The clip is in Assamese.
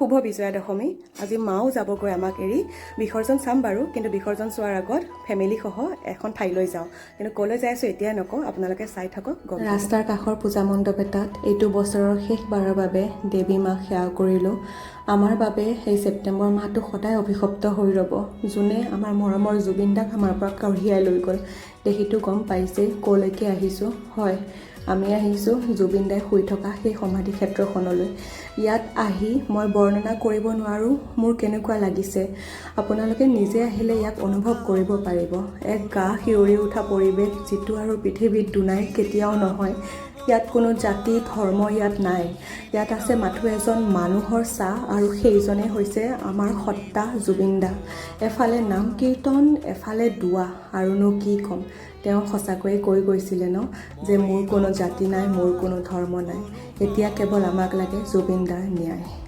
শুভ বিজয়া দশমী আজি মাও যাবগৈ আমাক এৰি বিসৰ্জন চাম বাৰু কিন্তু বিসৰ্জন চোৱাৰ আগত ফেমিলি সহ এখন ঠাইলৈ যাওঁ কিন্তু ক'লৈ যাই আছোঁ এতিয়াই নকওঁ আপোনালোকে চাই থাকক ৰাস্তাৰ কাষৰ পূজা মণ্ডপ এটাত এইটো বছৰৰ শেষবাৰৰ বাবে দেৱী মাক সেৱা কৰিলোঁ আমাৰ বাবে এই ছেপ্টেম্বৰ মাহটো সদায় অভিশপ্ত হৈ ৰ'ব যোনে আমাৰ মৰমৰ জুবিন দাক আমাৰ পৰা কঢ়িয়াই লৈ গ'ল দেখিটো গম পাইছেই ক'লৈকে আহিছোঁ হয় আমি আহিছোঁ জুবিন দাই শুই থকা সেই সমাধি ক্ষেত্ৰখনলৈ ইয়াত আহি মই বৰ্ণনা কৰিব নোৱাৰোঁ মোৰ কেনেকুৱা লাগিছে আপোনালোকে নিজে আহিলে ইয়াক অনুভৱ কৰিব পাৰিব এক গা শিয়ৰি উঠা পৰিৱেশ যিটো আৰু পৃথিৱীত দুনাই কেতিয়াও নহয় ইয়াত কোনো জাতি ধৰ্ম ইয়াত নাই ইয়াত আছে মাথো এজন মানুহৰ চাহ আৰু সেইজনে হৈছে আমাৰ সত্তা জুবিন দা এফালে নাম কীৰ্তন এফালে দুৱা আৰুনো কি ক'ম তেওঁ সঁচাকৈয়ে কৈ গৈছিলে ন যে মোৰ কোনো জাতি নাই মোৰ কোনো ধৰ্ম নাই এতিয়া কেৱল আমাক লাগে জুবিন দাৰ ন্যায়